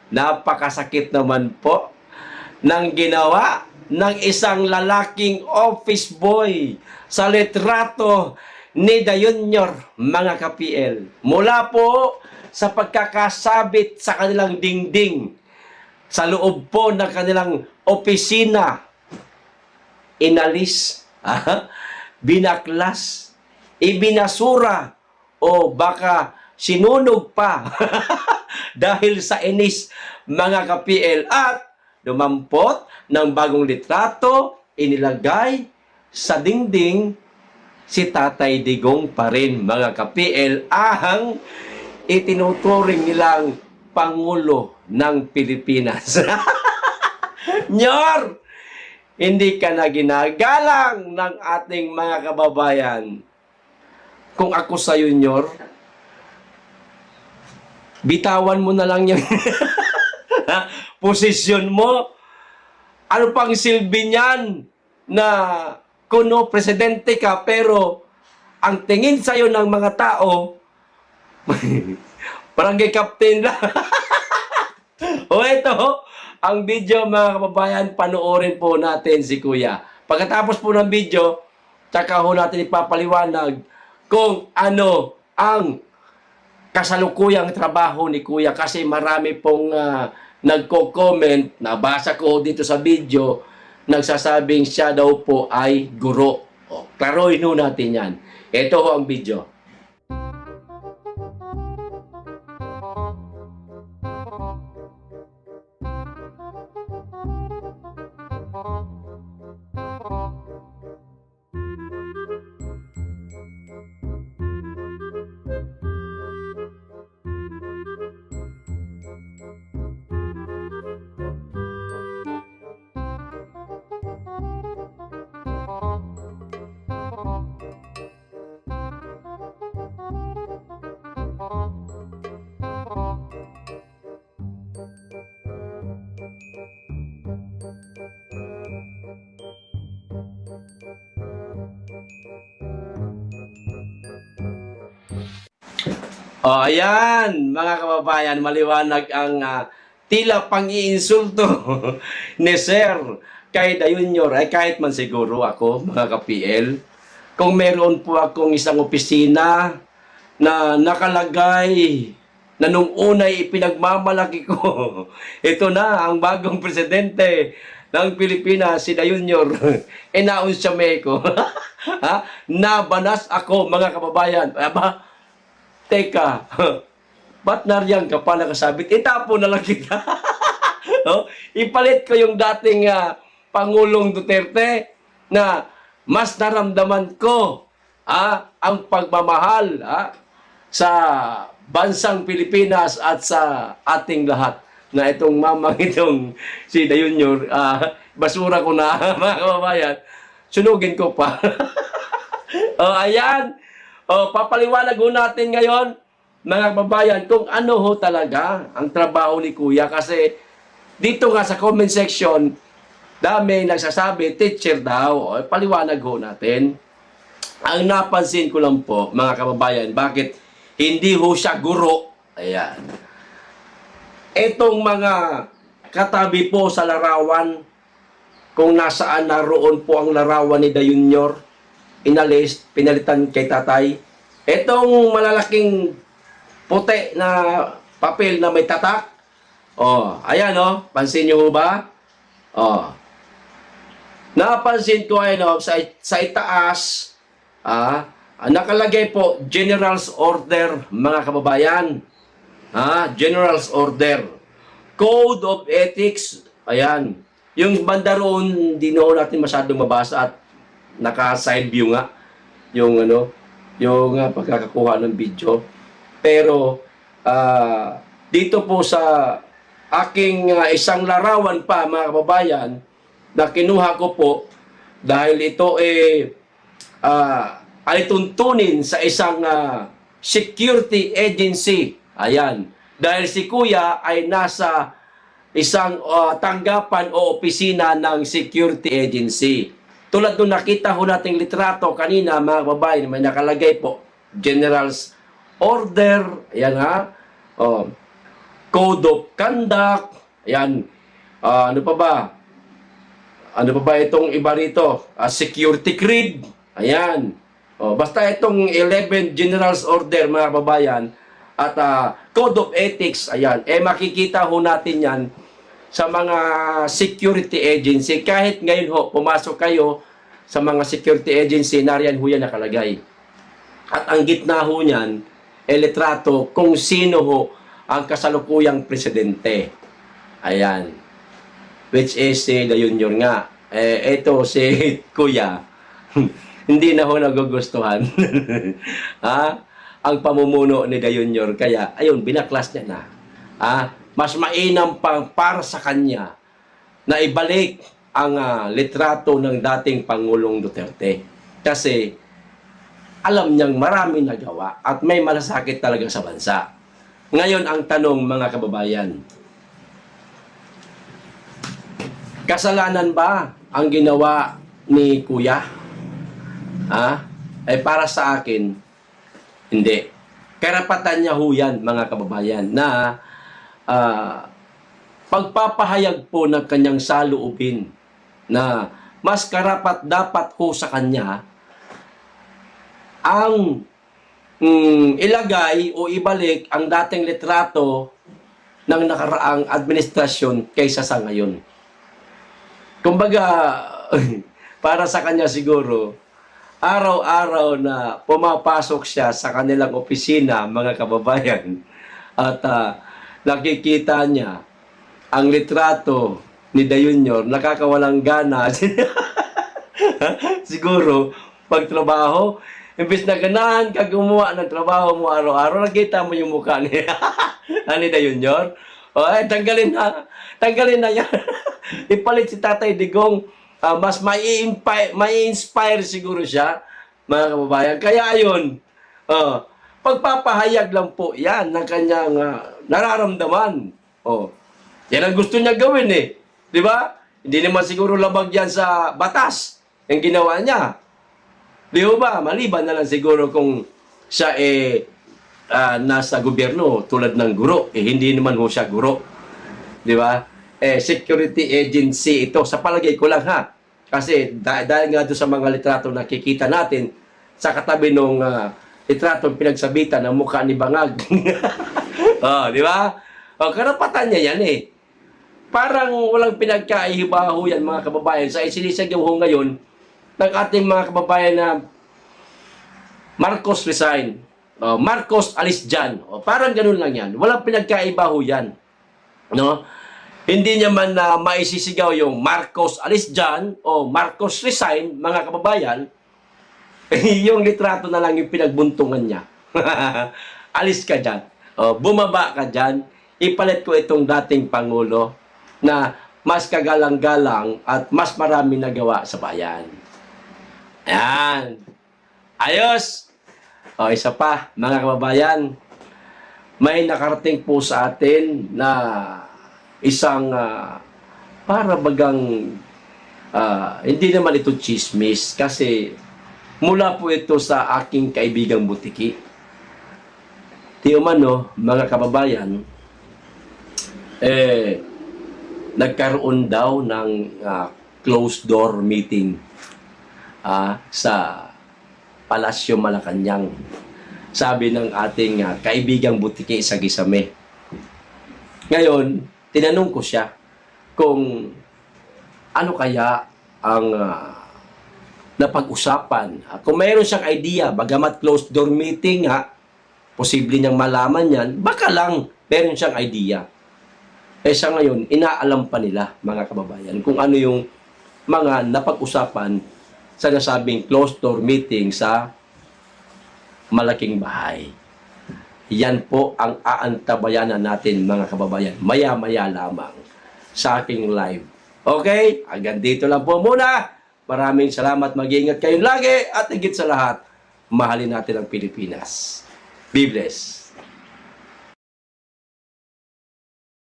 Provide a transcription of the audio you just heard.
Napakasakit naman po ng ginawa ng isang lalaking office boy sa litrato ni Da Junior, mga ka-PL. Mula po sa pagkakasabit sa kanilang dingding, sa loob po ng kanilang opisina, inalis, binaklas, ibinasura, o baka sinunog pa dahil sa inis, mga ka-PL. At dumampot ng bagong litrato, inilagay sa dingding si Tatay Digong pa rin, mga ka-PL, ang itinuturing nilang Pangulo ng Pilipinas. Nyor, hindi ka na ginagalang ng ating mga kababayan. Kung ako sa'yo, Nyor, bitawan mo na lang yung posisyon mo. Ano pang silbi niyan na kuno presidente ka, pero ang tingin sa'yo ng mga tao, barangay captain lang. O ito, ang video, mga kababayan, panoorin po natin si Kuya. Pagkatapos po ng video, tsaka ho natin ipapaliwanag kung ano ang kasalukuyang trabaho ni Kuya, kasi marami pong nagko-comment, nabasa ko dito sa video, nagsasabing siya daw po ay guro. O, klaruhin ho natin yan. Ito ho ang video. O, ayan, mga kababayan, maliwanag ang tila pang-iinsulto ni Sir kay Da Junior. Ay kahit man siguro ako, mga ka-PL, kung meron po akong isang opisina na nakalagay na nung unay ipinagmamalaki ko, ito na ang bagong presidente ng Pilipinas, si Da Junior, inaunsyame ko. Nabanas ako, mga kababayan. Aba, teka, ba't nariyan ka pa nakasabit? Itapo na lang kita. No? Ipalit ko yung dating Pangulong Duterte na mas naramdaman ko ang pagmamahal sa bansang Pilipinas at sa ating lahat. Na itong mamang itong si Da Junior, basura ko na, mga kababayan, sunugin ko pa. Ayan. Papaliwanag ho natin ngayon, mga kababayan, kung ano ho talaga ang trabaho ni Kuya. Kasi dito nga sa comment section, dami nagsasabi, teacher daw. Paliwanag ho natin. Ang napansin ko lang po, mga kababayan, bakit hindi ho siya guro? Ayan. Itong mga katabi po sa larawan, kung nasaan naroon po ang larawan ni Da Junior, inalis, pinalitan kay tatay. Itong malalaking puti na papel na may tatak. Ayan pansin nyo ba? Napansin ko sa itaas, nakalagay po General's Order, mga kababayan. General's Order. Code of Ethics. Ayan. Yung banda roon, hindi natin masyadong mabasa at naka-side view nga yung yung pagkakakuha ng video. Pero dito po sa aking isang larawan pa, mga kababayan, na kinuha ko po dahil ito ay tuntunin sa isang security agency. Ayan. Dahil si Kuya ay nasa isang tanggapan o opisina ng security agency. Tulad nung nakita ho nating litrato kanina, mga babae, may nakalagay po, General's Order. Ayan Code of Conduct, ayan, ano pa ba? Ano pa ba itong iba rito? Security Creed, ayan. Basta itong 11 General's Order, mga kababayan, at Code of Ethics, ayan. Makikita ho natin yan sa mga security agency. Kahit ngayon ho, pumasok kayo sa mga security agency, nariyan ho yan nakalagay. At ang gitna ho niyan, litrato kung sino ho ang kasalukuyang presidente. Ayan. Which is si Junior nga. Ito si Kuya. Hindi na ho nagugustuhan. Ang pamumuno ni Junior. Kaya, ayun, binaklas niya na. Mas mainam pang para sa kanya na ibalik ang litrato ng dating Pangulong Duterte. Kasi, alam niyang marami nagawa at may malasakit talaga sa bansa. Ngayon, ang tanong, mga kababayan, kasalanan ba ang ginawa ni Kuya? Para sa akin, hindi. Karapatan niya ho yan, mga kababayan, na pagpapahayag po ng kanyang saloobin na mas karapat dapat ho sa kanya ang ilagay o ibalik ang dating litrato ng nakaraang administrasyon kaysa sa ngayon. Kumbaga, para sa kanya siguro, araw-araw na pumapasok siya sa kanilang opisina, mga kababayan, at nakikita niya ang litrato ni Junior, nakakawalang gana. Siguro, pagtrabaho, imbis na ganahan ka gumawa ng trabaho mo araw-araw, nakita mo yung mukha niya. Ni Junior. Tanggalin na yan. Ipalit si Tatay Digong. Mas mai-inspire siguro siya, mga kababayan. Kaya ayun, pagpapahayag lang po yan ng kanyang nararamdaman. Yan ang gusto niya gawin eh. Di ba? Hindi naman siguro labag yan sa batas yung ginawa niya. Di ba? Maliban na lang siguro kung siya nasa gobyerno tulad ng guro. Hindi naman ho siya guro. Di ba? Security agency ito. Sa palagay ko lang ha. Kasi dahil nga doon sa mga litrato nakikita natin sa katabi ng litrato pinagsabitan ng mukha ni Bangag. Di ba? Karapatan niya yan eh. Parang walang pinagkaihibaho yan, mga kababayan. Sa isinisagaw ho ngayon ng ating mga kababayan na Marcos resign. Marcos alis dyan. Parang ganun lang yan. Walang pinagkaibaho yan. No? Hindi niya man maisisigaw yung Marcos alis dyan o Marcos resign, mga kababayan. Yung litrato na lang yung pinagbuntungan niya. Alis ka dyan. Bumaba ka dyan. Ipalit ko itong dating Pangulo na mas kagalang-galang at mas marami nagawa sa bayan. Ayan. Ayos. Isa pa, mga kababayan. May nakarating po sa atin na isang para bagang hindi naman ito chismis kasi mula po ito sa aking kaibigang butiki. Umano, mga kababayan, nagkaroon daw ng closed door meeting sa Palasyo Malacanang. Sabi ng ating kaibigang butiki sa Gisame. Ngayon, tinanong ko siya kung ano kaya ang napag-usapan. Kung mayroon siyang idea, bagamat closed door meeting posible niyang malaman yan, baka lang meron siyang idea. Sa ngayon, inaalam pa nila, mga kababayan, kung ano yung mga napag-usapan sa nasabing closed door meeting sa Malaking Bahay. Yan po ang aantabayanan natin, mga kababayan, maya-maya lamang sa aking live. Okay? Hanggang dito lang po muna. Maraming salamat. Mag-iingat kayong lagi at higit sa lahat, mahalin natin ang Pilipinas. Be blessed.